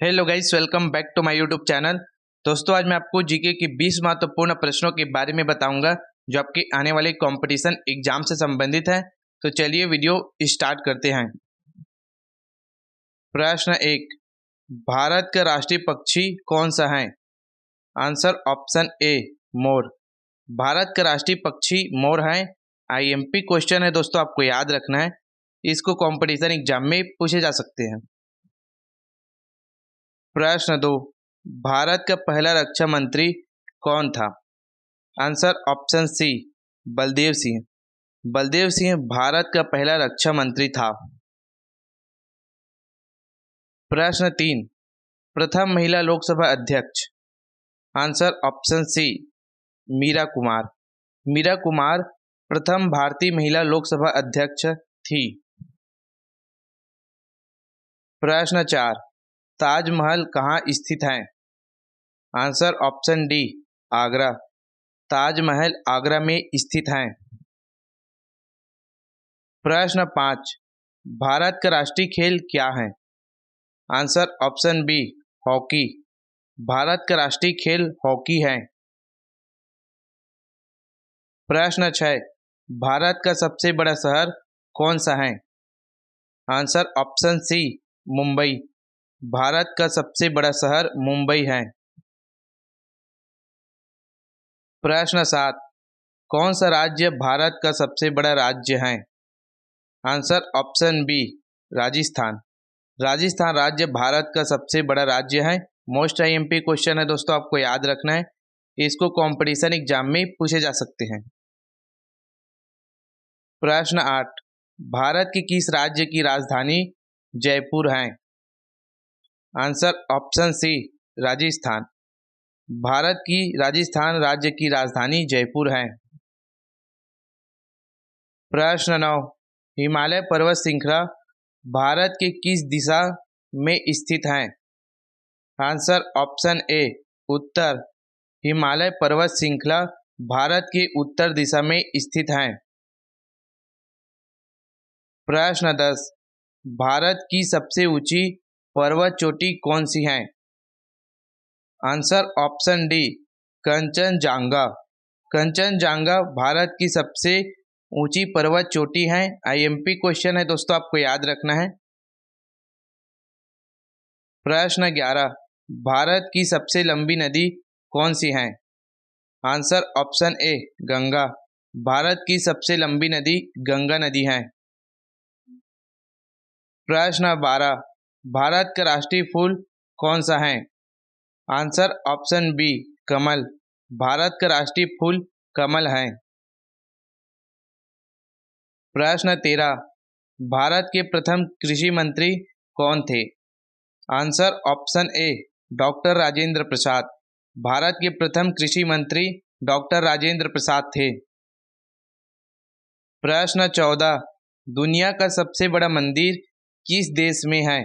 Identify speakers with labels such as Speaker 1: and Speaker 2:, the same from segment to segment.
Speaker 1: Hello guys, welcome back to my YouTube channel. दोस्तों, आज मैं आपको जीके की 20 महत्वपूर्ण प्रश्नों के बारे में बताऊंगा जो आपके आने वाले कंपटीशन एग्जाम से संबंधित है। तो चलिए वीडियो स्टार्ट करते हैं। प्रश्न 1, भारत का राष्ट्रीय पक्षी कौन सा है? आंसर ऑप्शन ए, मोर। भारत का राष्ट्रीय पक्षी मोर है। आईएमपी क्वेश्चन है दोस्तों, आपको याद रखना है। इसको कंपटीशन एग्जाम में पूछे जा सकते हैं। प्रश्न 2, भारत का पहला रक्षा मंत्री कौन था? Answer option C, Baldev Singh. Baldev Singh Bharat का पहला रक्षा मंत्री था। प्रश्न 3, प्रथम महिला लोकसभा अध्यक्ष। Answer option C, Meera Kumar. Meera Kumar प्रथम भारतीय महिला लोकसभा अध्यक्ष थी। प्रश्न 4, ताजमहल कहाँ स्थित है? Answer option D, Agra. Taj Mahal Agra में स्थित है। प्रश्न 5, भारत का राष्ट्रीय खेल क्या है? Answer option B, hockey. Bharat का राष्ट्रीय खेल हॉकी है। प्रश्न 6, भारत का सबसे बड़ा शहर कौन सा है? Answer option C, Mumbai. Bharat का सबसे बड़ा शहर मुंबई है। प्रश्न 7, कौन सा राज्य भारत का सबसे बड़ा राज्य है? Answer option B, Rajasthan. Rajasthan राज्य भारत का सबसे बड़ा राज्य है। मोस्ट आईएमपी क्वेश्चन है दोस्तों, आपको याद रखना है। इसको कंपटीशन एग्जाम में पूछे जा सकते हैं। प्रश्न 8, भारत के किस राज्य की राजधानी जयपुर है? Answer option C, Rajasthan. Bharat की राजस्थान राज्य की राजधानी जयपुर है। प्रश्न 9, हिमालय पर्वत श्रृंखला भारत के किस दिशा में स्थित है? आंसर ऑप्शन ए, उत्तर। हिमालय पर्वत श्रृंखला भारत के उत्तर दिशा में स्थित है। प्रश्न 10, भारत की सबसे ऊंची पर्वत चोटी कौन सी है? Answer option D, Kanchenjunga. Kanchenjunga Bharat की सबसे ऊंची पर्वत चोटी है। आईएमपी क्वेश्चन है दोस्तों, आपको याद रखना है। प्रश्न 11, भारत की सबसे लंबी नदी कौन सी है? आंसर ऑप्शन ए, गंगा। भारत की सबसे लंबी नदी गंगा नदी है। प्रश्न 12, भारत का राष्ट्रीय फूल कौन सा है? आंसर ऑप्शन बी, कमल। भारत का राष्ट्रीय फूल कमल है। प्रश्न 13, भारत के प्रथम कृषि मंत्री कौन थे? Answer option A, doctor Rajendra Prasad. Bharat के प्रथम कृषि मंत्री डॉक्टर राजेंद्र प्रसाद थे। प्रश्न 14, दुनिया का सबसे बड़ा मंदिर किस देश में है?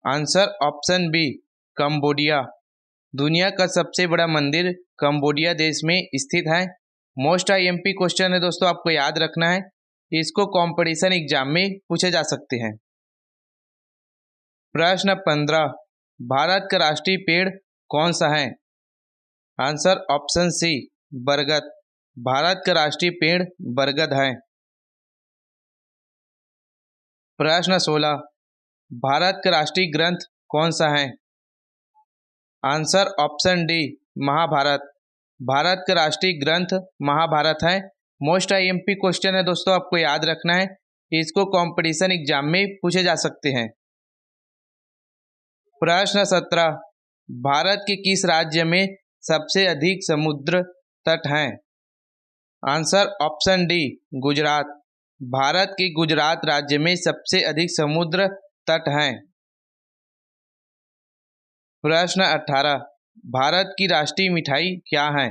Speaker 1: Answer option B, Cambodia. दुनिया का सबसे बड़ा मंदिर कंबोडिया देश में स्थित है। मोस्ट आईएमपी क्वेश्चन है दोस्तों, आपको याद रखना है। इसको कंपटीशन एग्जाम में पूछे जा सकते हैं। प्रश्न 15, भारत का राष्ट्रीय पेड़ कौन सा है? आंसर ऑप्शन सी, बरगद। भारत का राष्ट्रीय पेड़ बरगद है। प्रश्न 16, भारत का राष्ट्रीय ग्रंथ कौन सा है? Answer option D, Mahabharat. Bharat का राष्ट्रीय ग्रंथ महाभारत है। मोस्ट आईएमपी क्वेश्चन है दोस्तों, आपको याद रखना है। इसको कंपटीशन एग्जाम में पूछे जा सकते हैं। प्रश्न 17, भारत के किस राज्य में सबसे अधिक समुद्र तट हैं? Answer option D, Gujarat. Bharat के गुजरात राज्य में सबसे अधिक समुद्र तट हैं। प्रश्न 18, भारत की राष्ट्रीय मिठाई क्या है?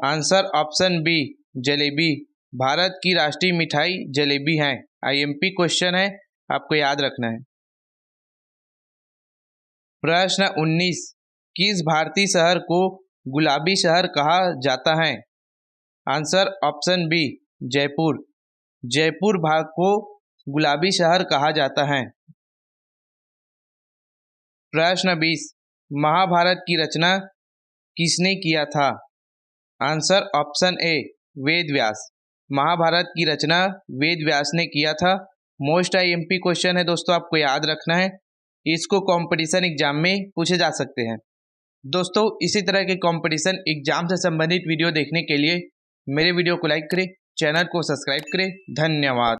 Speaker 1: Answer option B, jalebi. Bharat की राष्ट्रीय मिठाई जलेबी है। आईएमपी क्वेश्चन है, आपको याद रखना है। प्रश्न 19, किस भारतीय शहर को गुलाबी शहर कहा जाता है? Answer option B, Jaipur. Jaipur Bharat को गुलाबी शहर कहा जाता है। प्रश्न 20, महाभारत की रचना किसने किया था? आंसर ऑप्शन ए वेद व्यास। महाभारत की रचना वेद व्यास ने किया था। मोस्ट आईएमपी क्वेश्चन है दोस्तों, आपको याद रखना है, इसको कंपटीशन एग्जाम में पूछे जा सकते हैं। दोस्तों इसी तरह के कंपटीशन एग्जाम से संबंधित वीडियो देखने के लिए मेरे वीडियो को लाइक करें, चैनल को सब्सक्राइब करें। धन्यवाद।